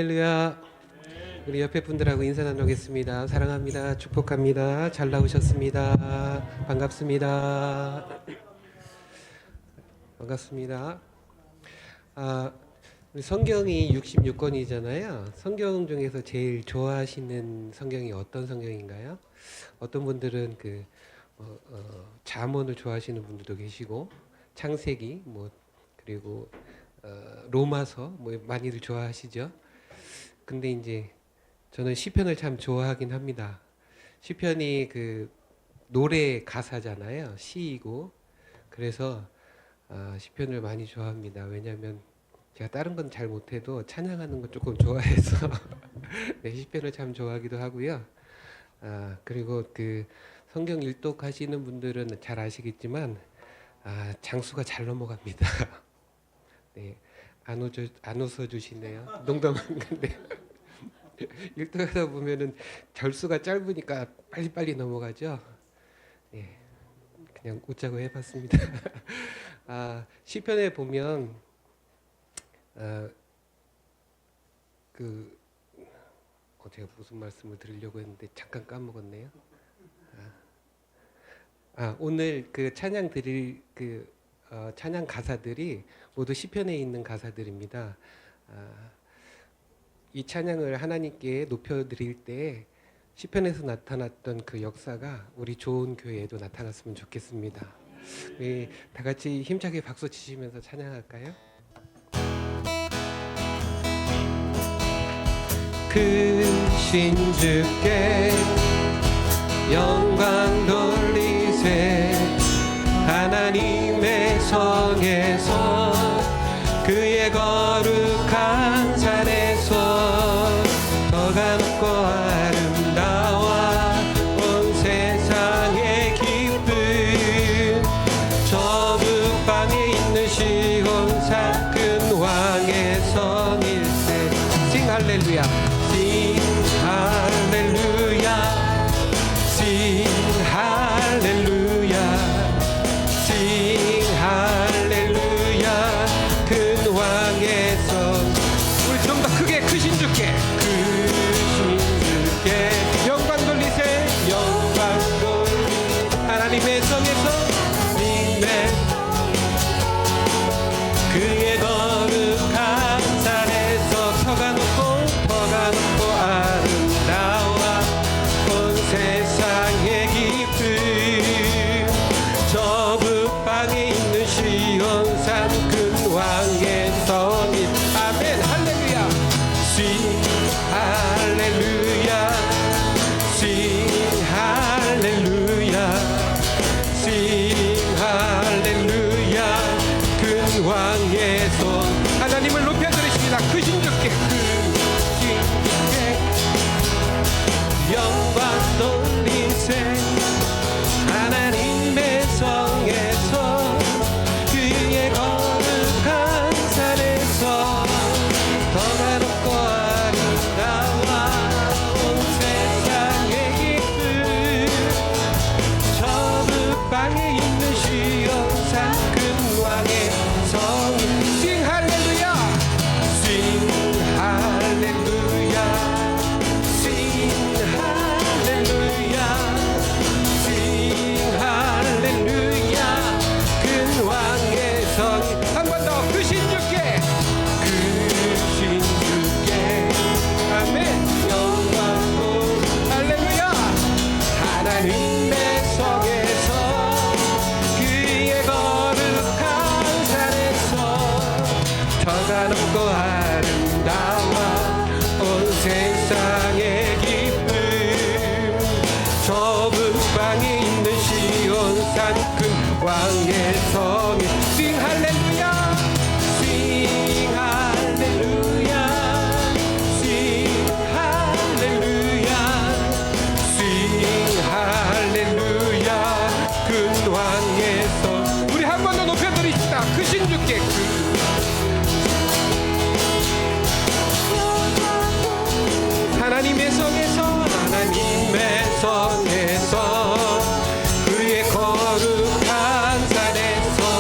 할렐루야. 우리 옆에 분들하고 인사 나누겠습니다. 사랑합니다. 축복합니다. 잘 나오셨습니다. 반갑습니다. 반갑습니다. 우리 성경이 66권이잖아요. 성경 중에서 제일 좋아하시는 성경이 어떤 성경인가요? 어떤 분들은 잠언을 좋아하시는 분들도 계시고, 창세기, 그리고 로마서 많이들 좋아하시죠. 근데 이제 저는 시편을 참 좋아하긴 합니다. 시편이 노래 가사잖아요. 시이고. 그래서 시편을 많이 좋아합니다. 왜냐하면 제가 다른 건 잘 못해도 찬양하는 거 조금 좋아해서 네, 시편을 참 좋아하기도 하고요. 그리고 성경 일독하시는 분들은 잘 아시겠지만 장수가 잘 넘어갑니다. 네, 안 웃어주시네요. 농담한 건데 일독하다 보면은 절수가 짧으니까 빨리빨리 넘어가죠. 네, 그냥 웃자고 해봤습니다. 시편에 보면 제가 무슨 말씀을 드리려고 했는데 잠깐 까먹었네요. 오늘 찬양 드릴 찬양 가사들이 모두 시편에 있는 가사들입니다. 이 찬양을 하나님께 높여드릴 때 시편에서 나타났던 그 역사가 우리 좋은 교회에도 나타났으면 좋겠습니다. 우리 다 같이 힘차게 박수 치시면서 찬양할까요? 크신 주께 영광 돌리세. 하나님의 성에서 그의 거룩한 산에서 터가 높고 아름다워 온 세상의 기쁨. 저 북방에 있는 시온산 큰 왕의 성일세. 싱 할렐루야. 싱 할렐루야. 싱 할렐루야. 싱 할렐루야. 큰 왕의 성. 우리 좀 더 크게 크신 주께 영광 돌리세. 영광 돌리 하나님의 성에서 님의 그의 거룩한 산에서 터가 높고 아름다워 온 세상의 기쁨. 저 북방에 있는 시온산 큰 왕의 성이. 아멘. 할렐루야. 싱 할렐루야. 싱 할렐루야. 싱 할렐루야. 큰 왕의 성. 하나님을 높여드리십니다. 크신 주께 크신 주께 영광 돌리세. 하나님의 성에서 그의 거룩한 산에서 터가 높고 아름다워 온 세상의 기쁨. 저 북방에 있는 시온산 큰 왕의 성. 싱 할렐루야. 싱 할렐루야. 싱 할렐루야. 싱 할렐루야. 큰 왕의 성. 한 번 더 크신 주께 크신 주께 아멘. 영광 할렐루야. 하나님의 성에서 그의 거룩한 산에서 터가 높고 아름다워 온 세상의 기쁨. 저 북방에 있는 시온산 큰 왕의 성이. 싱 할렐루야. 싱 할렐루야. 싱 할렐루야. 싱 할렐루야. 큰 왕의 성. 우리 한 번 더 높여드립시다. 크신 주께 하나님의 성에서 하나님의 성에서 그의 거룩한 산에서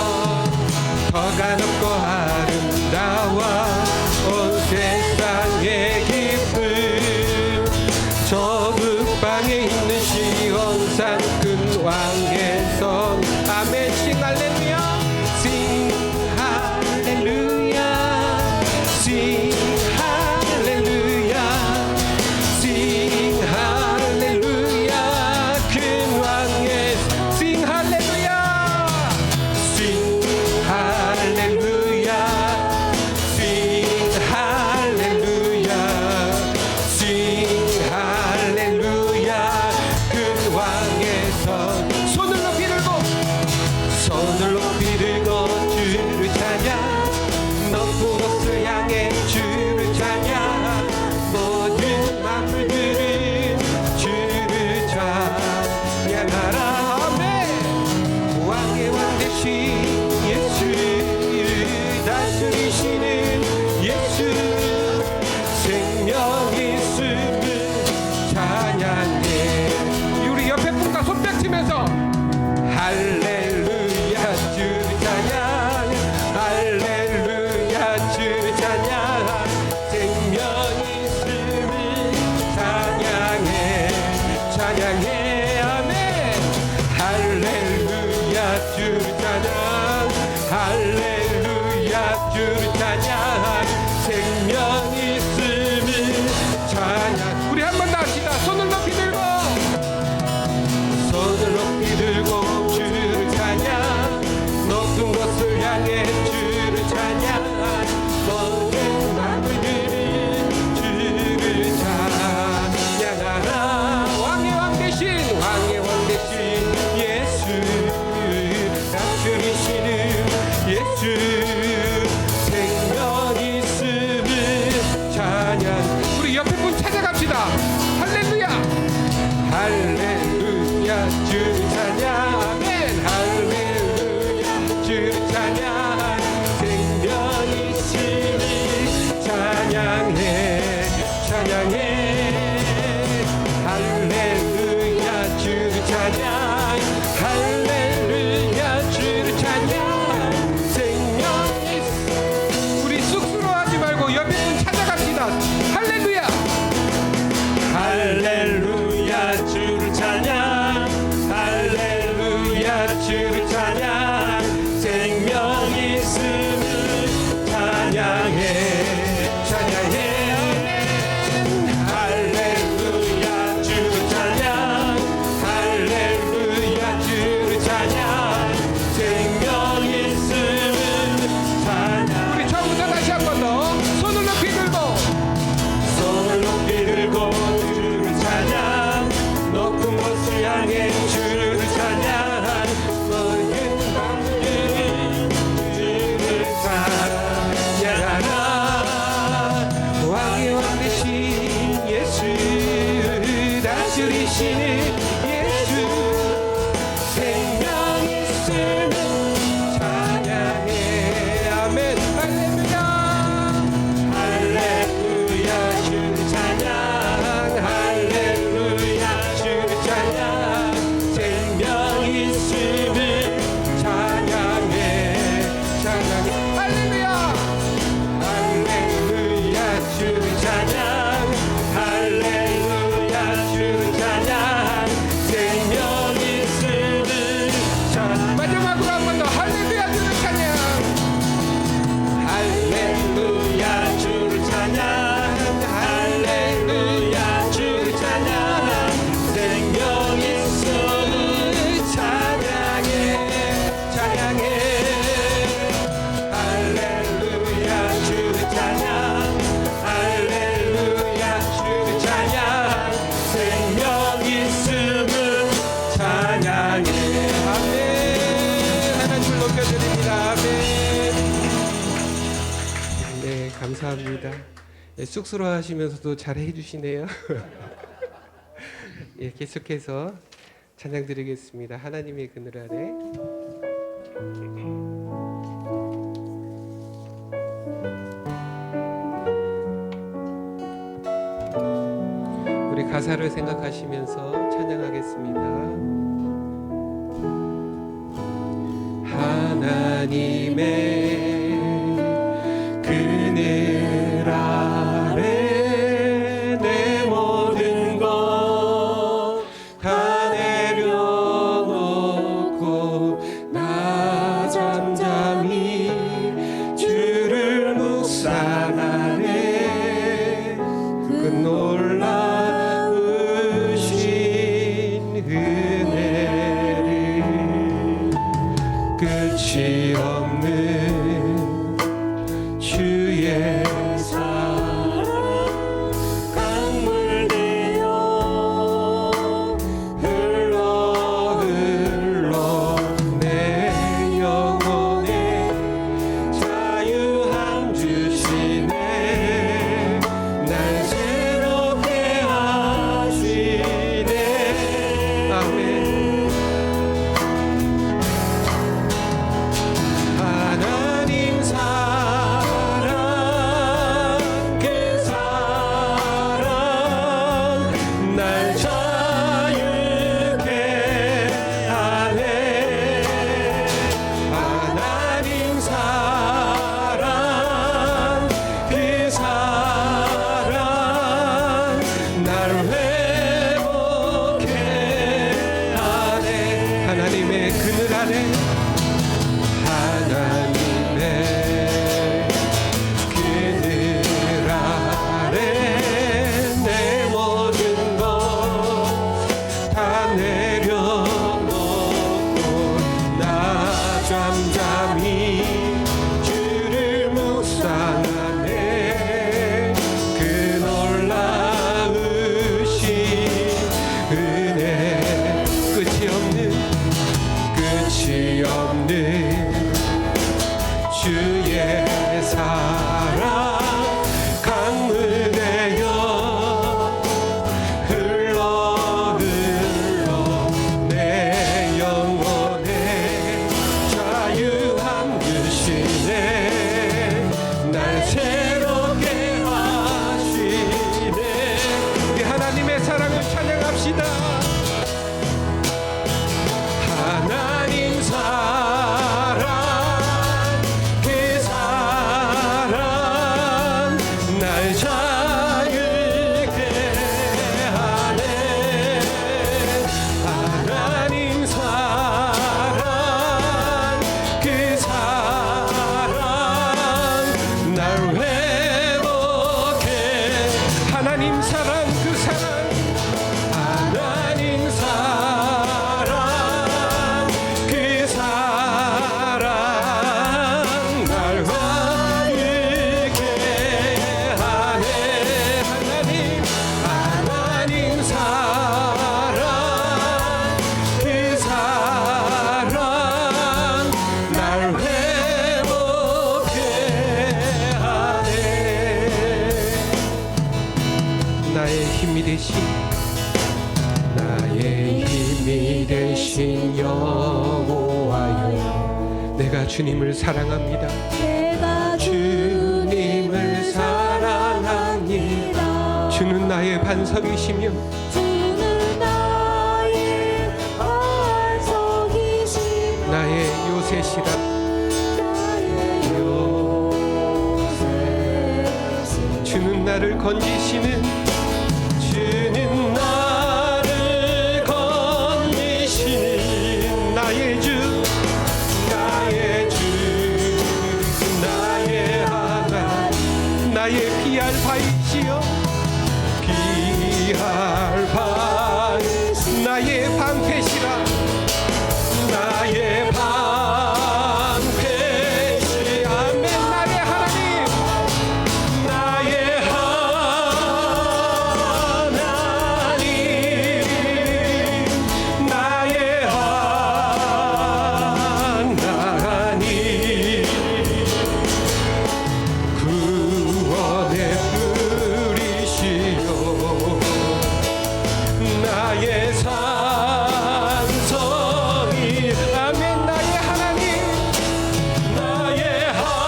주를 찬양 생명 있음을 찬양. 우리 한 번 더 합시다. 손을 높이 들고 주를 찬양 높은 곳을 향해 주를 찬양 모든 마음을 주를 찬양하라. 왕의 왕 대신 예수 다스리시는 예수 생명 있음을 찬양. 우리 옆에 분 찾아갑시다. 할렐루야 할렐루야 주를 찬양 아멘. 할렐루야 주를 찬양 생명 있음을 찬양해 할렐루야 주를 찬양 할렐루야 주를 찬양 생명 있음. 우리 쑥스러워하지 말고 옆에 분 찾아갑시다. 할렐루야 할렐루야 주를 찬양 할렐루야 주를 찬양 생명 있음을 찬양해 할렐루야 주를 찬양 할렐루야 주를 찬양 생명 있음을 찬양. 우리 처음부터 다시 한 번 더 손을 높이 들고 주를 찬양 높은 곳을 향해 주를 찬양 모든 마음을 주를 찬양하라. 왕의 왕 되신 예수 다스리시는 예수 생명 있음을 찬양해 아멘. 할렐루야 주를 찬양 할렐루야 주를 찬양 생명 있음을 찬양해 할렐루야 주를 찬양 할렐루야 주를 찬양 생명 있음을 찬양. 마지막으로 한 번 더 할렐루야 주를 찬양 할렐루야 주를 찬양 할렐루야 주를 찬양 생명 있음을 찬양해 할렐루야 주를 찬양 할렐루야 주를 찬양 생명 있음을 찬양해 아멘. 하나님을 높여드립니다. 아멘. 네 감사합니다. 네, 쑥스러워하시면서도 잘 해주시네요. 예, 계속해서 찬양 드리겠습니다. 하나님의 그늘 아래. 우리 가사를 생각하시면서 찬양하겠습니다. 하나님의 그늘 아래 내 모든 것 다 내려놓고 나 잠잠히 주를 묵상하네. 그 놀라우신 은혜를 끝이 없는 사랑 강물 되어 흘러 내 영혼에 자유함 주시네 날 새롭게 하시네 우리 하나님의 사랑을 찬양합시다 하나님 사랑 그 사랑 날 자유케 하네 하나님 사랑 그 사랑 날 회복해 하나님 사랑 그 사랑 하나님 사랑 그 사랑 날 화유케 하네 하나님 사랑 그 사랑 날 회복해 하네 나의 힘이 되신 나의 힘이 되신 여호와여 내가 주님을 사랑합니다 내가 주님을 사랑합니다 주는 나의 반석이시며 주는 나의 반석이시며 나의 요새시라 나의 요새 주는 나를 건지시는 주는 나를 건지시는 나의 주 나의 하나님 나의 피할 바이시여 피할 바이 나의 방패시라 나의 방패시 아멘 나의 하나님 나의 하나님 나의 하나님 구원의 뿌리시여 나의 산성이 아멘 나의 하나님 나의 하나님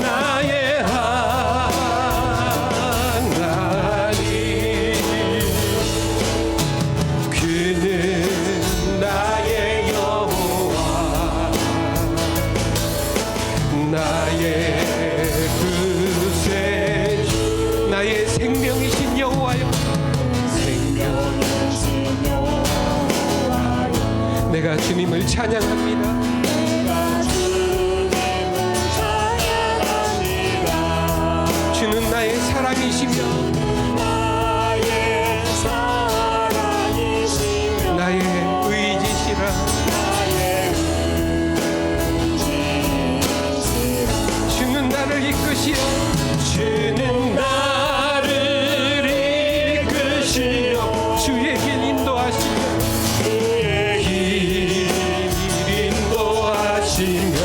나의 하나님 그는 나의 여호와 나의 구세주 나의 생명이신 여호와여 생명이신 여호와여 내가 주님을 찬양합니다 내가 주님을 찬양합니다 주는 나의 사랑이시며 나의 사랑이시며 나의 의지시라 나의 의지시라 주는 나를 이끄시어 주는 나를 이끄시어 주의 길 인도하시며 주의 길 인도하시며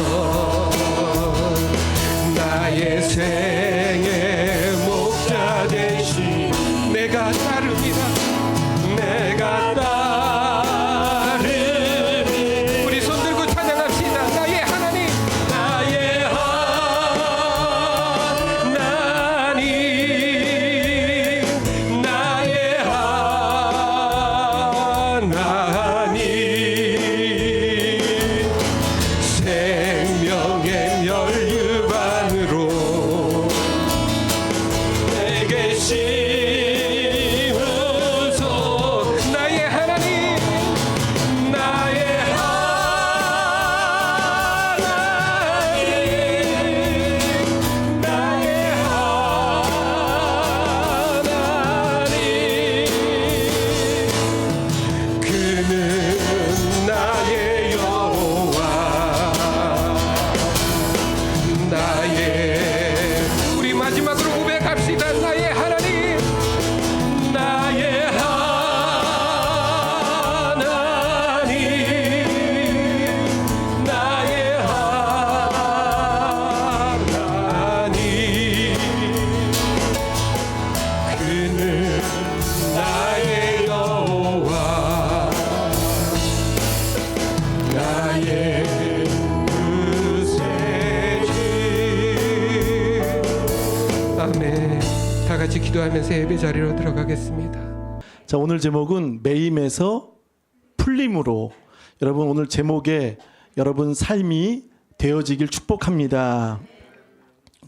나의 생의 목자 되시 내가 따릅니다 내가 따르리 우리 손 들고 찬양합시다 나의 하나님 나의 하나님 나의 의세 주. 아멘. 다 같이 기도하면서 예배 자리로 들어가겠습니다. 자, 오늘 제목은 매임에서 풀림으로. 여러분, 오늘 제목에 여러분 삶이 되어지길 축복합니다.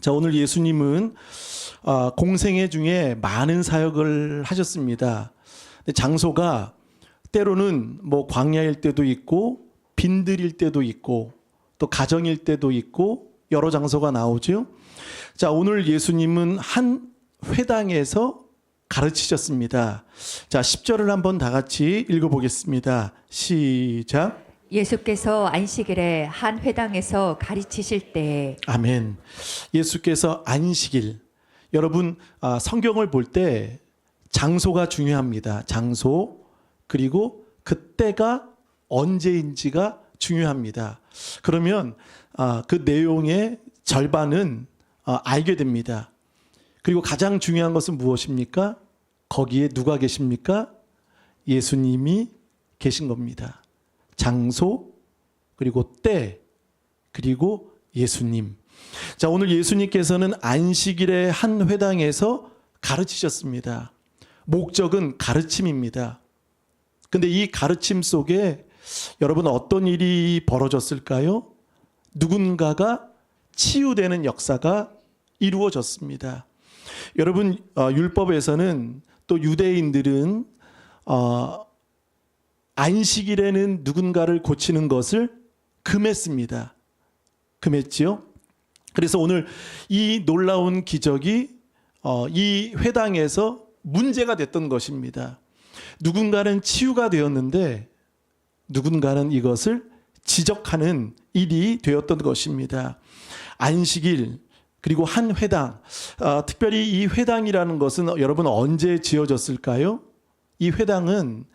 자, 오늘 예수님은 공생애 중에 많은 사역을 하셨습니다. 근데 장소가 때로는 뭐 광야일 때도 있고 빈들일 때도 있고 또 가정일 때도 있고 여러 장소가 나오죠. 자, 오늘 예수님은 한 회당에서 가르치셨습니다. 자, 10절을 한번 다 같이 읽어보겠습니다. 시작. 예수께서 안식일에 한 회당에서 가르치실 때에. 아멘. 예수께서 안식일. 여러분, 성경을 볼 때 장소가 중요합니다. 장소, 그리고 그때가 언제인지가 중요합니다. 그러면 그 내용의 절반은 알게 됩니다. 그리고 가장 중요한 것은 무엇입니까? 거기에 누가 계십니까? 예수님이 계신 겁니다. 장소, 그리고 때, 그리고 예수님. 자, 오늘 예수님께서는 안식일의 한 회당에서 가르치셨습니다. 목적은 가르침입니다. 근데 이 가르침 속에 여러분 어떤 일이 벌어졌을까요? 누군가가 치유되는 역사가 이루어졌습니다. 여러분, 율법에서는 또 유대인들은 안식일에는 누군가를 고치는 것을 금했습니다. 금했지요? 그래서 오늘 이 놀라운 기적이 이 회당에서 문제가 됐던 것입니다. 누군가는 치유가 되었는데 누군가는 이것을 지적하는 일이 되었던 것입니다. 안식일, 그리고 한 회당, 특별히 이 회당이라는 것은 여러분 언제 지어졌을까요? 이 회당은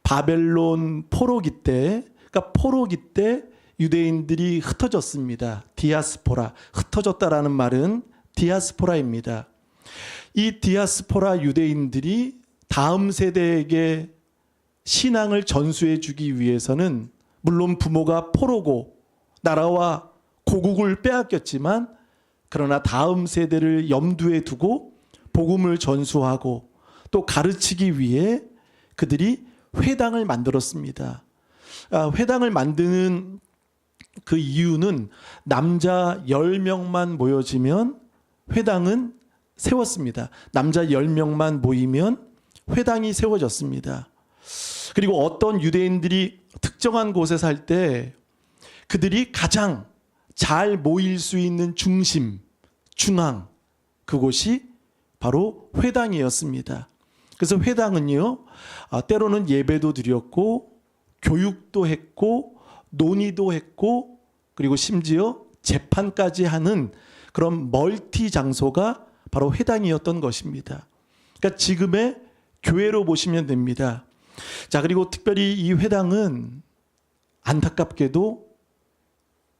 바벨론 포로기 때, 그러니까 포로기 때 유대인들이 흩어졌습니다. 디아스포라, 흩어졌다라는 말은 디아스포라입니다. 이 디아스포라 유대인들이 다음 세대에게 신앙을 전수해 주기 위해서는 물론 부모가 포로고 나라와 고국을 빼앗겼지만 그러나 다음 세대를 염두에 두고 복음을 전수하고 또 가르치기 위해 그들이 회당을 만들었습니다. 회당을 만드는 그 이유는 남자 10명만 모여지면 회당은 세웠습니다. 남자 10명만 모이면 회당이 세워졌습니다. 그리고 어떤 유대인들이 특정한 곳에 살 때 그들이 가장 잘 모일 수 있는 중심, 중앙, 그곳이 바로 회당이었습니다. 그래서 회당은요, 때로는 예배도 드렸고 교육도 했고 논의도 했고 그리고 심지어 재판까지 하는 그런 멀티 장소가 바로 회당이었던 것입니다. 그러니까 지금의 교회로 보시면 됩니다. 자, 그리고 특별히 이 회당은 안타깝게도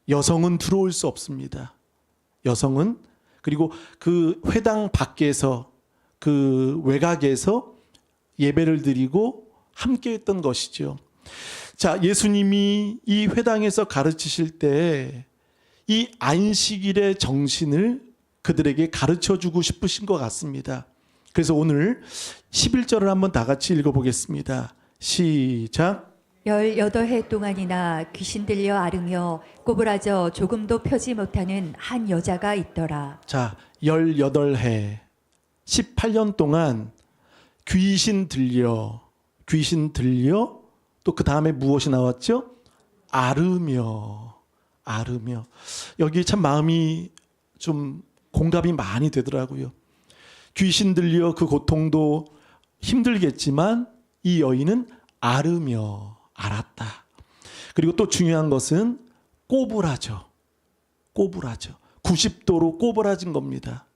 여성은 들어올 수 없습니다. 여성은, 그리고 그 회당 밖에서 그 외곽에서 예배를 드리고 함께 했던 것이죠. 자, 예수님이 이 회당에서 가르치실 때 이 안식일의 정신을 그들에게 가르쳐 주고 싶으신 것 같습니다. 그래서 오늘 11절을 한번 다 같이 읽어보겠습니다. 시작. 18해 동안이나 귀신 들려 앓으며 꼬부라져 조금도 펴지 못하는 한 여자가 있더라. 자, 18해 18년 동안 귀신 들려 또 그 다음에 무엇이 나왔죠? 앓으며. 여기 참 마음이 좀 공감이 많이 되더라고요. 귀신 들려 그 고통도 힘들겠지만 이 여인은 앓으며 알았다. 그리고 또 중요한 것은 꼬부라져. 90도로 꼬부라진 겁니다.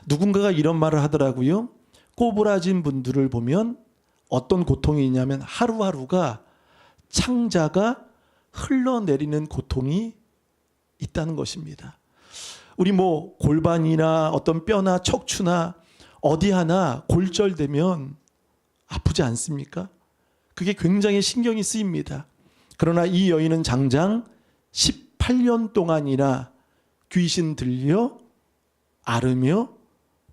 누군가가 이런 말을 하더라고요. 꼬부라진 분들을 보면 어떤 고통이 있냐면 하루하루가 창자가 흘러내리는 고통이 있다는 것입니다. 우리 뭐 골반이나 어떤 뼈나 척추나 어디 하나 골절되면 아프지 않습니까? 그게 굉장히 신경이 쓰입니다. 그러나 이 여인은 장장 18년 동안이나 귀신 들려 앓으며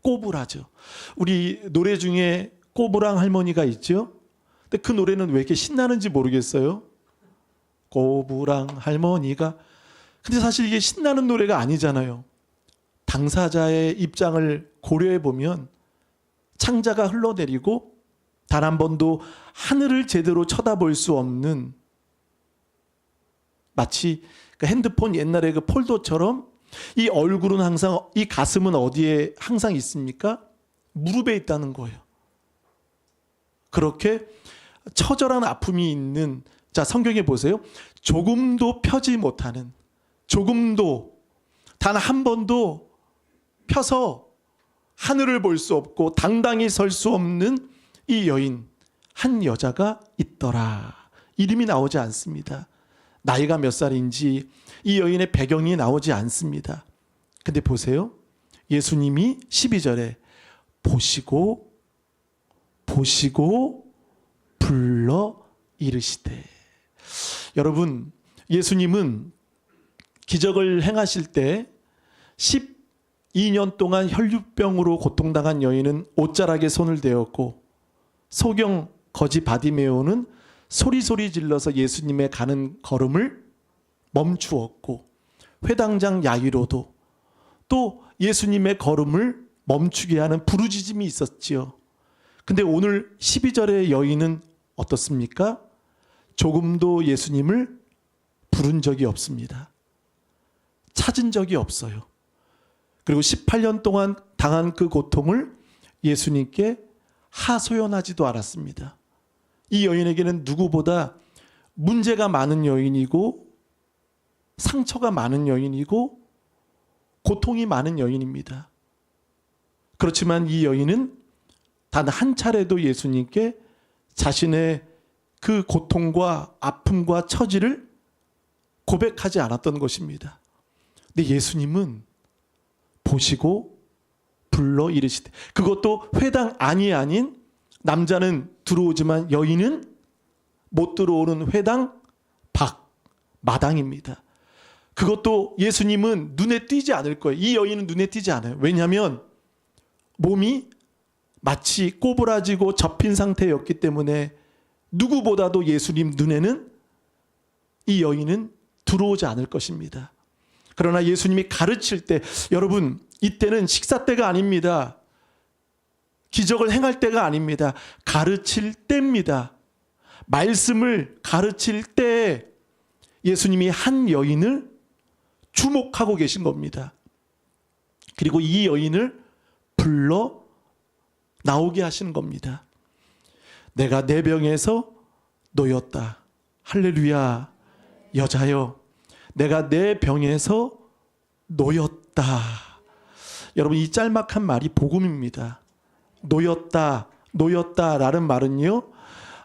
꼬부라져. 우리 노래 중에 꼬부랑 할머니가 있죠. 근데 그 노래는 왜 이렇게 신나는지 모르겠어요. 꼬부랑 할머니가. 근데 사실 이게 신나는 노래가 아니잖아요. 당사자의 입장을 고려해 보면 창자가 흘러내리고 단 한 번도 하늘을 제대로 쳐다볼 수 없는, 마치 그 핸드폰 옛날에 그 폴더처럼 이 얼굴은 항상, 이 가슴은 어디에 항상 있습니까? 무릎에 있다는 거예요. 그렇게 처절한 아픔이 있는, 자, 성경에 보세요. 조금도 펴지 못하는, 조금도 단 한 번도 펴서 하늘을 볼 수 없고 당당히 설 수 없는 이 여인, 한 여자가 있더라. 이름이 나오지 않습니다. 나이가 몇 살인지 이 여인의 배경이 나오지 않습니다. 근데 보세요. 예수님이 12절에 보시고 불러 이르시되. 여러분, 예수님은 기적을 행하실 때 12년 동안 혈류병으로 고통당한 여인은 옷자락에 손을 대었고, 소경 거지 바디메오는 소리소리 질러서 예수님의 가는 걸음을 멈추었고, 회당장 야이로도 또 예수님의 걸음을 멈추게 하는 부르짖음이 있었지요. 근데 오늘 12절의 여인은 어떻습니까? 조금도 예수님을 부른 적이 없습니다. 찾은 적이 없어요. 그리고 18년 동안 당한 그 고통을 예수님께 하소연하지도 않았습니다. 이 여인에게는 누구보다 문제가 많은 여인이고 상처가 많은 여인이고 고통이 많은 여인입니다. 그렇지만 이 여인은 단 한 차례도 예수님께 자신의 그 고통과 아픔과 처지를 고백하지 않았던 것입니다. 근데 예수님은 보시고 불러 이르시되, 그것도 회당 안이 아닌, 남자는 들어오지만 여인은 못 들어오는 회당 밖, 마당입니다. 그것도 예수님은 눈에 띄지 않을 거예요. 이 여인은 눈에 띄지 않아요. 왜냐하면 몸이 마치 꼬부라지고 접힌 상태였기 때문에 누구보다도 예수님 눈에는 이 여인은 들어오지 않을 것입니다. 그러나 예수님이 가르칠 때, 여러분, 이때는 식사 때가 아닙니다. 기적을 행할 때가 아닙니다. 가르칠 때입니다. 말씀을 가르칠 때에 예수님이 한 여인을 주목하고 계신 겁니다. 그리고 이 여인을 불러 나오게 하시는 겁니다. 내가 내 병에서 놓였다. 할렐루야. 여자여, 내가 내 병에서 놓였다. 여러분, 이 짤막한 말이 복음입니다. 놓였다라는 말은요,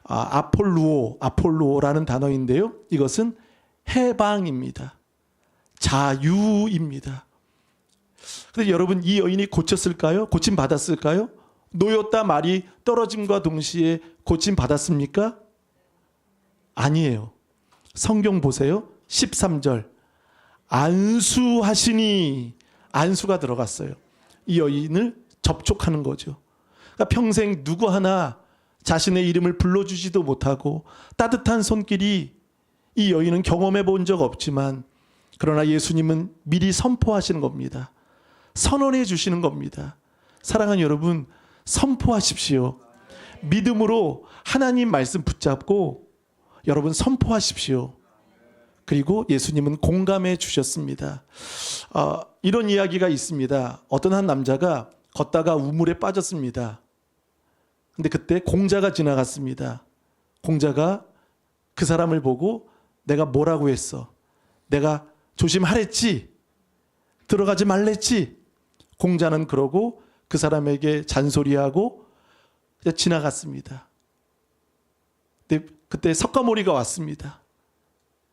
아폴루오라는 단어인데요, 이것은 해방입니다. 자유입니다. 그런데 여러분, 이 여인이 고쳤을까요? 고침 받았을까요? 놓였다 말이 떨어짐과 동시에 고침 받았습니까? 아니에요. 성경 보세요. 13절. 안수하시니, 안수가 들어갔어요. 이 여인을 접촉하는 거죠. 그러니까 평생 누구 하나 자신의 이름을 불러주지도 못하고 따뜻한 손길이 이 여인은 경험해 본 적 없지만, 그러나 예수님은 미리 선포하시는 겁니다. 선언해 주시는 겁니다. 사랑하는 여러분, 선포하십시오. 믿음으로 하나님 말씀 붙잡고 여러분 선포하십시오. 그리고 예수님은 공감해 주셨습니다. 이런 이야기가 있습니다. 어떤 한 남자가 걷다가 우물에 빠졌습니다. 근데 그때 공자가 지나갔습니다. 공자가 그 사람을 보고 내가 뭐라고 했어? 내가 조심하랬지? 들어가지 말랬지? 공자는 그러고 그 사람에게 잔소리하고 지나갔습니다. 근데 그때 석가모니가 왔습니다.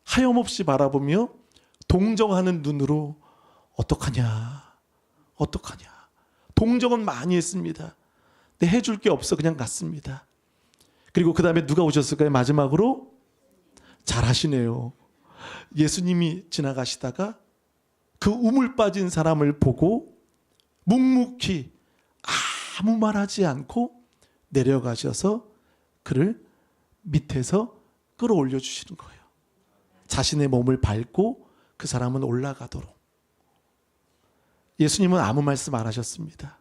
하염없이 바라보며 동정하는 눈으로 어떡하냐. 동정은 많이 했습니다. 근데 해줄 게 없어 그냥 갔습니다. 그리고 그 다음에 누가 오셨을까요? 마지막으로 잘하시네요. 예수님이 지나가시다가 그 우물 빠진 사람을 보고 묵묵히 아무 말하지 않고 내려가셔서 그를 밑에서 끌어올려 주시는 거예요. 자신의 몸을 밟고 그 사람은 올라가도록. 예수님은 아무 말씀 안 하셨습니다.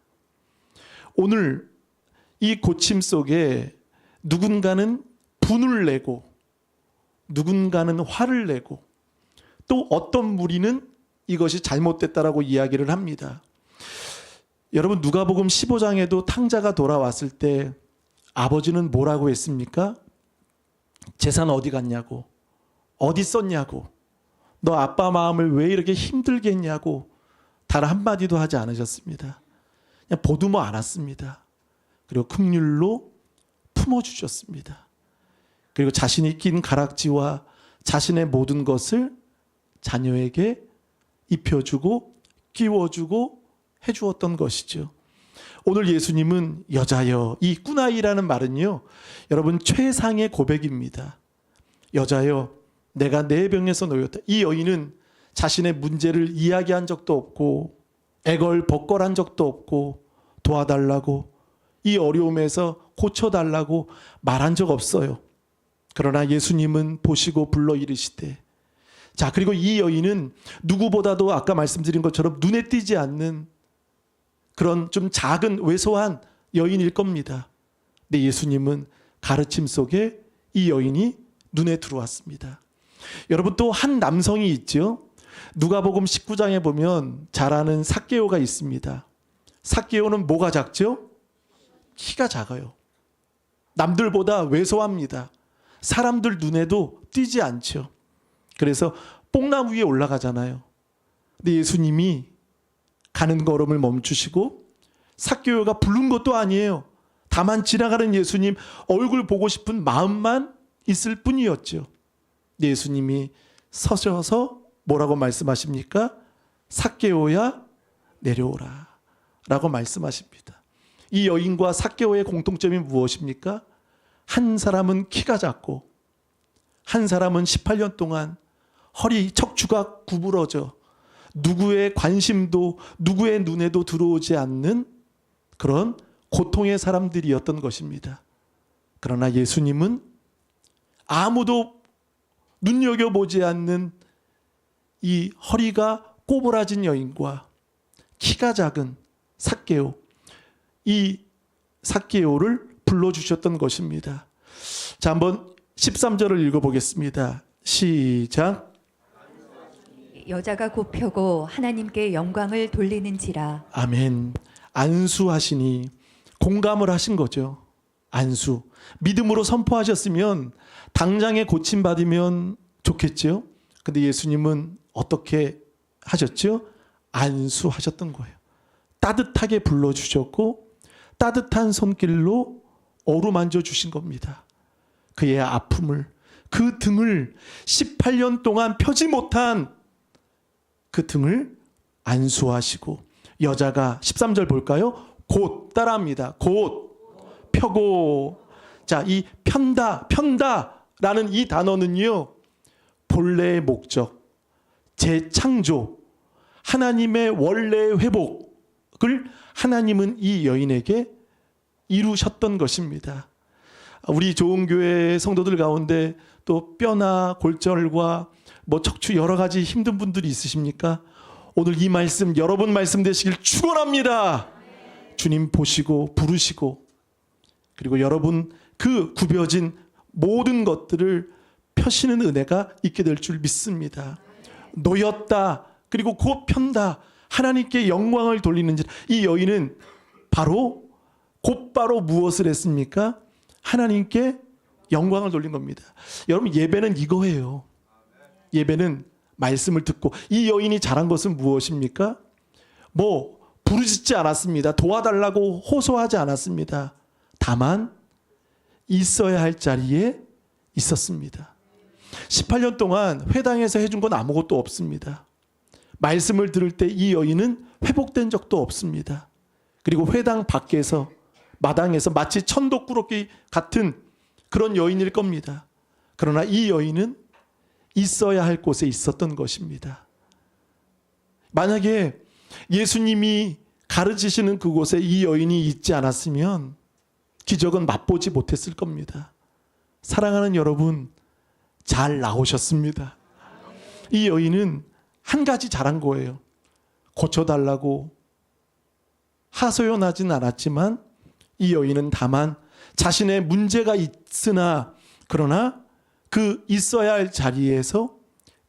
오늘 이 고침 속에 누군가는 분을 내고 누군가는 화를 내고 또 어떤 무리는 이것이 잘못됐다라고 이야기를 합니다. 여러분 누가복음 15장에도 탕자가 돌아왔을 때 아버지는 뭐라고 했습니까? 재산 어디 갔냐고, 어디 썼냐고, 너 아빠 마음을 왜 이렇게 힘들게 했냐고 단 한마디도 하지 않으셨습니다. 그냥 보듬어 안았습니다. 그리고 긍휼로 품어주셨습니다. 그리고 자신이 낀 가락지와 자신의 모든 것을 자녀에게 입혀주고 끼워주고 해주었던 것이죠. 오늘 예수님은 여자여, 이 꾸나이라는 말은요, 여러분 최상의 고백입니다. 여자여, 내가 내 병에서 놓였다. 이 여인은 자신의 문제를 이야기한 적도 없고 애걸벅걸한 적도 없고 도와달라고 이 어려움에서 고쳐달라고 말한 적 없어요. 그러나 예수님은 보시고 불러 이르시되, 자, 그리고 이 여인은 누구보다도 아까 말씀드린 것처럼 눈에 띄지 않는 그런 좀 작은 왜소한 여인일 겁니다. 근데 예수님은 가르침 속에 이 여인이 눈에 들어왔습니다. 여러분 또 한 남성이 있죠. 누가복음 19장에 보면 잘 아는 삭개오가 있습니다. 삭개오는 뭐가 작죠? 키가 작아요. 남들보다 왜소합니다. 사람들 눈에도 띄지 않죠. 그래서 뽕나무 위에 올라가잖아요. 근데 예수님이 가는 걸음을 멈추시고 삭개오가 부른 것도 아니에요. 다만 지나가는 예수님 얼굴 보고 싶은 마음만 있을 뿐이었죠. 예수님이 서셔서 뭐라고 말씀하십니까? 삭개오야 내려오라 라고 말씀하십니다. 이 여인과 삭개오의 공통점이 무엇입니까? 한 사람은 키가 작고 한 사람은 18년 동안 허리 척추가 구부러져 누구의 관심도 누구의 눈에도 들어오지 않는 그런 고통의 사람들이었던 것입니다. 그러나 예수님은 아무도 눈여겨보지 않는 이 허리가 꼬부라진 여인과 키가 작은 삭개오, 이 삭개오를 불러주셨던 것입니다. 자, 한번 13절을 읽어보겠습니다. 시작. 여자가 곱혀고 하나님께 영광을 돌리는지라. 아멘. 안수하시니 공감을 하신 거죠. 안수. 믿음으로 선포하셨으면 당장에 고침받으면 좋겠죠. 근데 예수님은 어떻게 하셨죠? 안수하셨던 거예요. 따뜻하게 불러주셨고 따뜻한 손길로 어루만져 주신 겁니다. 그의 아픔을, 그 등을 18년 동안 펴지 못한 그 등을 안수하시고 여자가 13절 볼까요? 곧 따라합니다. 곧 펴고. 자, 이 편다라는 이 단어는요, 본래의 목적, 재창조, 하나님의 원래의 회복을 하나님은 이 여인에게 이루셨던 것입니다. 우리 좋은 교회 성도들 가운데 또 뼈나 골절과 뭐 척추 여러 가지 힘든 분들이 있으십니까? 오늘 이 말씀 여러분 말씀 되시길 축원합니다. 주님 보시고 부르시고 그리고 여러분 그 굽여진 모든 것들을 펴시는 은혜가 있게 될 줄 믿습니다. 놓였다 그리고 곧 편다 하나님께 영광을 돌리는지. 이 여인은 곧바로 무엇을 했습니까? 하나님께 영광을 돌린 겁니다. 여러분 예배는 이거예요. 예배는 말씀을 듣고. 이 여인이 잘한 것은 무엇입니까? 뭐 부르짖지 않았습니다. 도와달라고 호소하지 않았습니다. 다만 있어야 할 자리에 있었습니다. 18년 동안 회당에서 해준 건 아무것도 없습니다. 말씀을 들을 때 이 여인은 회복된 적도 없습니다. 그리고 회당 밖에서 마당에서 마치 천독꾸러기 같은 그런 여인일 겁니다. 그러나 이 여인은 있어야 할 곳에 있었던 것입니다. 만약에 예수님이 가르치시는 그곳에 이 여인이 있지 않았으면 기적은 맛보지 못했을 겁니다. 사랑하는 여러분, 잘 나오셨습니다. 이 여인은 한 가지 잘한 거예요. 고쳐달라고 하소연하진 않았지만 이 여인은 다만 자신의 문제가 있으나 그러나 그 있어야 할 자리에서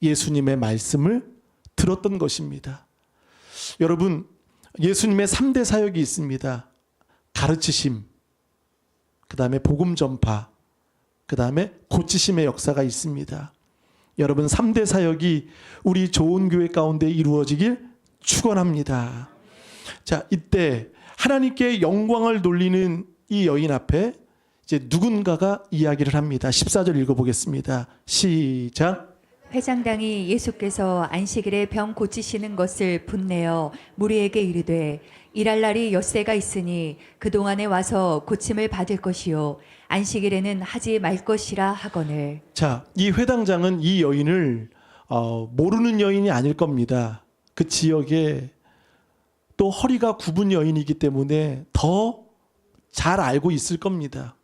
예수님의 말씀을 들었던 것입니다. 여러분, 예수님의 3대 사역이 있습니다. 가르치심, 그 다음에 복음 전파, 그 다음에 고치심의 역사가 있습니다. 여러분, 3대 사역이 우리 좋은 교회 가운데 이루어지길 축원합니다. 자, 이때 하나님께 영광을 돌리는 이 여인 앞에 이제 누군가가 이야기를 합니다. 14절 읽어보겠습니다. 시작. 회장당이 예수께서 안식일에 병 고치시는 것을 분내어 무리에게 이르되 일할 날이 엿새가 있으니 그동안에 와서 고침을 받을 것이요 안식일에는 하지 말 것이라 하거늘. 자, 이 회당장은 이 여인을 모르는 여인이 아닐 겁니다. 그 지역에 또 허리가 굽은 여인이기 때문에 더 잘 알고 있을 겁니다.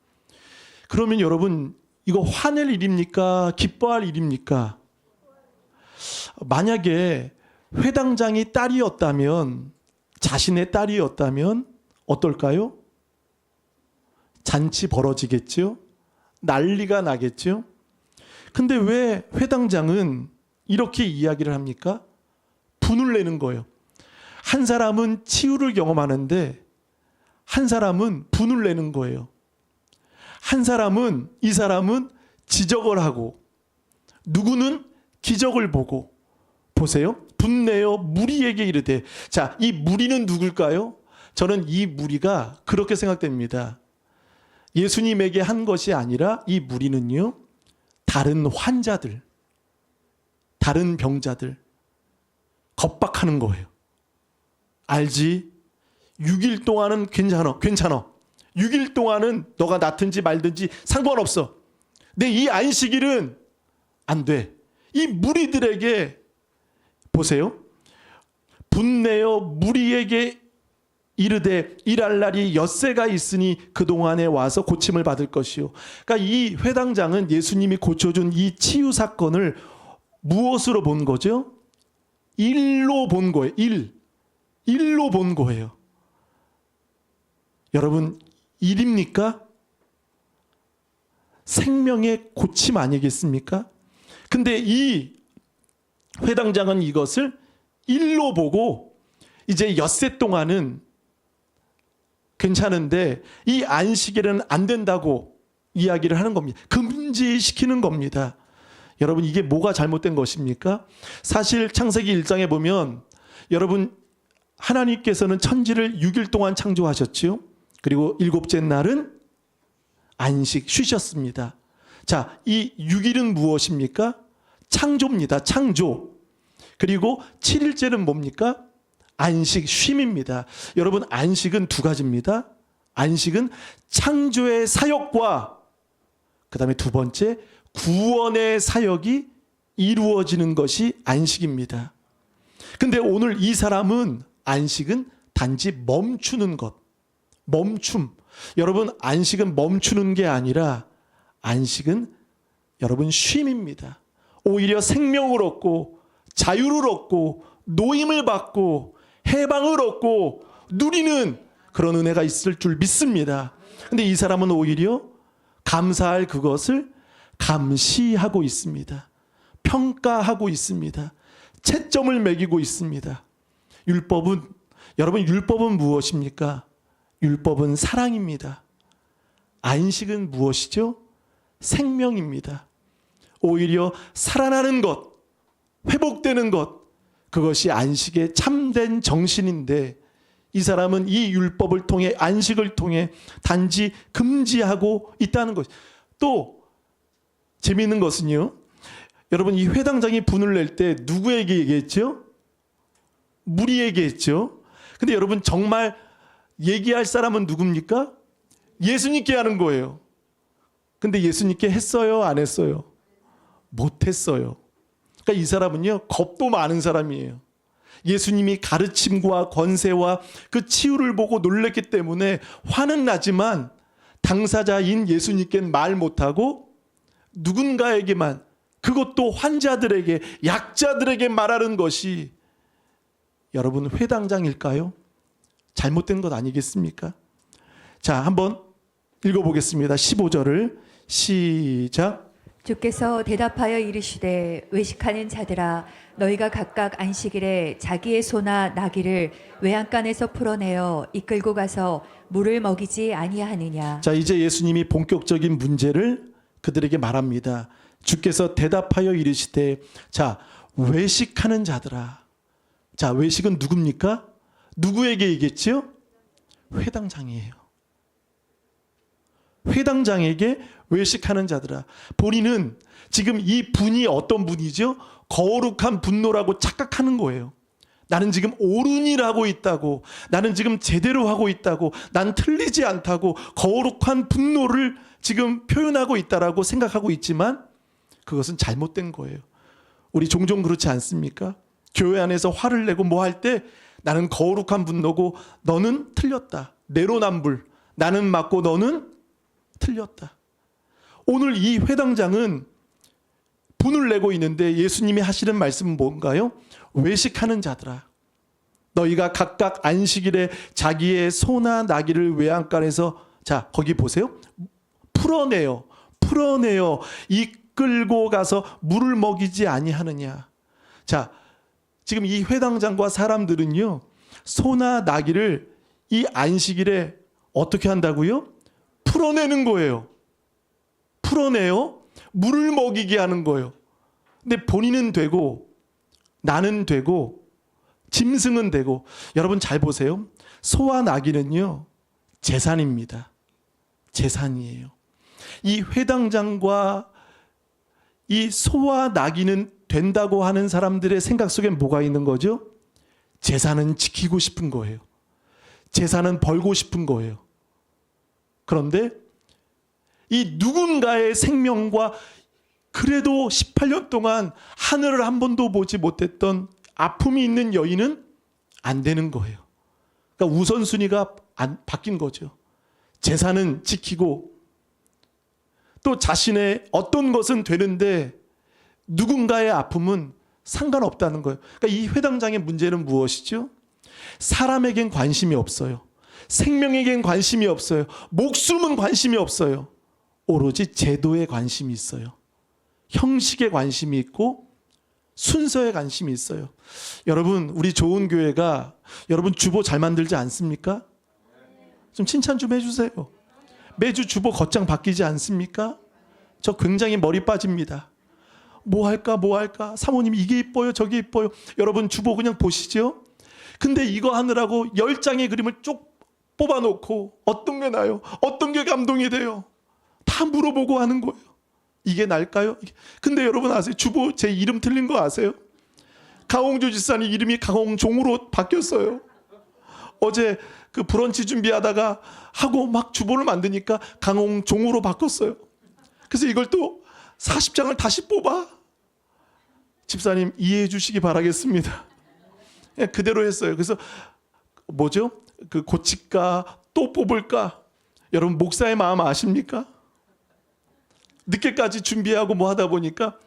그러면 여러분, 이거 화낼 일입니까? 기뻐할 일입니까? 만약에 회당장이 딸이었다면, 자신의 딸이었다면 어떨까요? 잔치 벌어지겠죠? 난리가 나겠죠? 근데 왜 회당장은 이렇게 이야기를 합니까? 분을 내는 거예요. 한 사람은 치유를 경험하는데 한 사람은 분을 내는 거예요. 한 사람은, 이 사람은 지적을 하고 누구는 기적을 보고. 보세요. 분내어 무리에게 이르되. 자, 이 무리는 누굴까요? 저는 이 무리가 그렇게 생각됩니다. 예수님에게 한 것이 아니라 이 무리는요, 다른 환자들, 다른 병자들 겁박하는 거예요. 알지? 6일 동안은 괜찮아. 6일 동안은 너가 낫든지 말든지 상관없어. 내 이 안식일은 안 돼. 이 무리들에게 보세요. 분내어 무리에게 이르되 일할 날이 엿새가 있으니 그동안에 와서 고침을 받을 것이요. 그러니까 이 회당장은 예수님이 고쳐준 이 치유 사건을 무엇으로 본 거죠? 일로 본 거예요. 일로 본 거예요. 여러분, 일입니까? 생명의 고침 아니겠습니까? 근데 이 회당장은 이것을 일로 보고 이제 엿새 동안은 괜찮은데 이 안식일은 안 된다고 이야기를 하는 겁니다. 금지시키는 겁니다. 여러분, 이게 뭐가 잘못된 것입니까? 사실 창세기 1장에 보면 여러분, 하나님께서는 천지를 6일 동안 창조하셨지요. 그리고 7째 날은 안식, 쉬셨습니다. 자, 이 6일은 무엇입니까? 창조입니다. 창조. 그리고 7일째는 뭡니까? 안식, 쉼입니다. 여러분, 안식은 두 가지입니다. 안식은 창조의 사역과 그 다음에 두 번째 구원의 사역이 이루어지는 것이 안식입니다. 근데 오늘 이 사람은 안식은 단지 멈추는 것. 멈춤. 여러분, 안식은 멈추는 게 아니라 안식은 여러분 쉼입니다. 오히려 생명을 얻고 자유를 얻고 노임을 받고 해방을 얻고 누리는 그런 은혜가 있을 줄 믿습니다. 근데 이 사람은 오히려 감사할 그것을 감시하고 있습니다. 평가하고 있습니다. 채점을 매기고 있습니다. 여러분, 무엇입니까? 율법은 사랑입니다. 안식은 무엇이죠? 생명입니다. 오히려 살아나는 것, 회복되는 것, 그것이 안식의 참된 정신인데 이 사람은 이 율법을 통해, 안식을 통해 단지 금지하고 있다는 것. 또 재미있는 것은요, 여러분, 이 회당장이 분을 낼 때 누구에게 얘기했죠? 무리에게 했죠. 근데 여러분, 정말 얘기할 사람은 누굽니까? 예수님께 하는 거예요. 근데 예수님께 했어요? 안 했어요? 못 했어요. 그러니까 이 사람은요, 겁도 많은 사람이에요. 예수님이 가르침과 권세와 그 치유를 보고 놀랐기 때문에 화는 나지만 당사자인 예수님께는 말 못하고 누군가에게만, 그것도 환자들에게, 약자들에게 말하는 것이 여러분 회당장일까요? 잘못된 것 아니겠습니까? 자, 한번 읽어보겠습니다. 15절을 시작. 주께서 대답하여 이르시되 외식하는 자들아 너희가 각각 안식일에 자기의 소나 나귀를 외양간에서 풀어내어 이끌고 가서 물을 먹이지 아니하느냐. 자, 이제 예수님이 본격적인 문제를 그들에게 말합니다. 주께서 대답하여 이르시되, 자, 외식하는 자들아. 자, 외식은 누굽니까? 누구에게 얘기했지요? 회당장이에요. 회당장에게 외식하는 자들아. 본인은 지금 이 분이 어떤 분이죠? 거룩한 분노라고 착각하는 거예요. 나는 지금 옳은이라고 있다고, 나는 지금 제대로 하고 있다고, 난 틀리지 않다고 거룩한 분노를 지금 표현하고 있다라고 생각하고 있지만 그것은 잘못된 거예요. 우리 종종 그렇지 않습니까? 교회 안에서 화를 내고 뭐 할 때 나는 거룩한 분노고 너는 틀렸다. 내로남불. 나는 맞고 너는 틀렸다. 오늘 이 회당장은 분을 내고 있는데 예수님이 하시는 말씀은 뭔가요? 외식하는 자들아. 너희가 각각 안식일에 자기의 소나 나귀를 외양간에서, 자, 거기 보세요. 풀어내어 이끌고 가서 물을 먹이지 아니하느냐. 자, 지금 이 회당장과 사람들은요, 소나 나귀를 이 안식일에 어떻게 한다고요? 풀어내는 거예요. 풀어내요. 물을 먹이게 하는 거예요. 근데 본인은 되고 나는 되고 짐승은 되고, 여러분 잘 보세요. 소와 나귀는요, 재산입니다. 재산이에요. 이 회당장과 이 소와 나귀는 된다고 하는 사람들의 생각 속에 뭐가 있는 거죠? 재산은 지키고 싶은 거예요. 재산은 벌고 싶은 거예요. 그런데 이 누군가의 생명과 그래도 18년 동안 하늘을 한 번도 보지 못했던 아픔이 있는 여인은 안 되는 거예요. 그러니까 우선순위가 바뀐 거죠. 재산은 지키고 또 자신의 어떤 것은 되는데 누군가의 아픔은 상관없다는 거예요. 그러니까 이 회당장의 문제는 무엇이죠? 사람에겐 관심이 없어요. 생명에겐 관심이 없어요. 목숨은 관심이 없어요. 오로지 제도에 관심이 있어요. 형식에 관심이 있고 순서에 관심이 있어요. 여러분, 우리 좋은 교회가 여러분 주보 잘 만들지 않습니까? 좀 칭찬 좀 해주세요. 매주 주보 겉장 바뀌지 않습니까? 저 굉장히 머리 빠집니다. 뭐 할까? 사모님 이게 이뻐요, 저게 이뻐요. 여러분 주보 그냥 보시죠. 근데 이거 하느라고 10장의 그림을 쭉 뽑아놓고 어떤 게 나요? 어떤 게 감동이 돼요? 다 물어보고 하는 거예요. 이게 날까요? 근데 여러분 아세요? 주보 제 이름 틀린 거 아세요? 강홍조 지사님 이름이 강홍종으로 바뀌었어요. 어제 그 브런치 준비하다가 하고 막 주보를 만드니까 강홍종으로 바꿨어요. 그래서 이걸 또 40장을 다시 뽑아. 집사님 이해해 주시기 바라겠습니다. 그대로 했어요. 그래서 뭐죠? 그 고칠까 또 뽑을까? 여러분 목사의 마음 아십니까? 늦게까지 준비하고 뭐 하다 보니까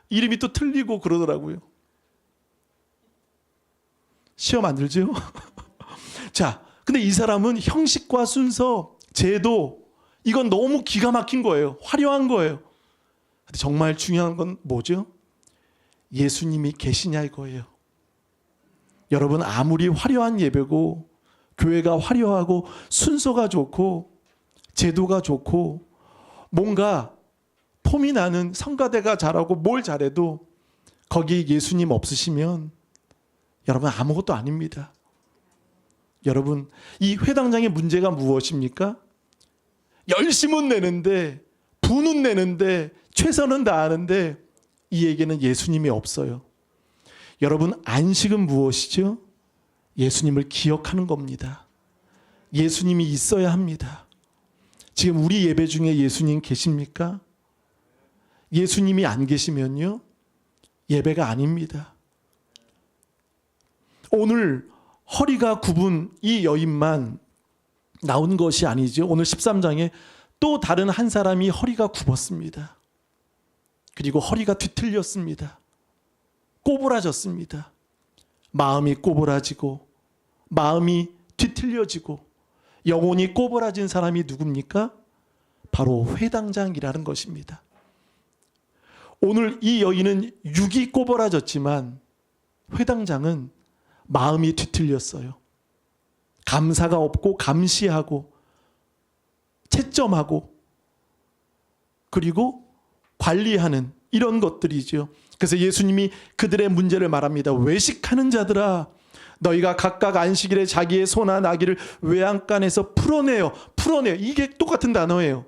이름이 또 틀리고 그러더라고요. 시험 안 들죠? 자, 근데 이 사람은 형식과 순서, 제도, 이건 너무 기가 막힌 거예요. 화려한 거예요. 근데 정말 중요한 건 뭐죠? 예수님이 계시냐 이거예요. 여러분 아무리 화려한 예배고 교회가 화려하고 순서가 좋고 제도가 좋고 뭔가 폼이 나는 성가대가 잘하고 뭘 잘해도 거기 예수님 없으시면 여러분 아무것도 아닙니다. 여러분 이 회당장의 문제가 무엇입니까? 열심은 내는데 부는 내는데 최선은 다하는데 이에게는 예수님이 없어요. 여러분 안식은 무엇이죠? 예수님을 기억하는 겁니다. 예수님이 있어야 합니다. 지금 우리 예배 중에 예수님 계십니까? 예수님이 안 계시면요, 예배가 아닙니다. 오늘 허리가 굽은 이 여인만 나온 것이 아니죠. 오늘 13장에 또 다른 한 사람이 허리가 굽었습니다. 그리고 허리가 뒤틀렸습니다. 꼬부라졌습니다. 마음이 꼬부라지고 마음이 뒤틀려지고 영혼이 꼬부라진 사람이 누굽니까? 바로 회당장이라는 것입니다. 오늘 이 여인은 육이 꼬부라졌지만 회당장은 마음이 뒤틀렸어요. 감사가 없고 감시하고 채점하고 그리고 관리하는 이런 것들이죠. 그래서 예수님이 그들의 문제를 말합니다. 외식하는 자들아, 너희가 각각 안식일에 자기의 소나 나귀를 외양간에서 풀어내요. 이게 똑같은 단어예요.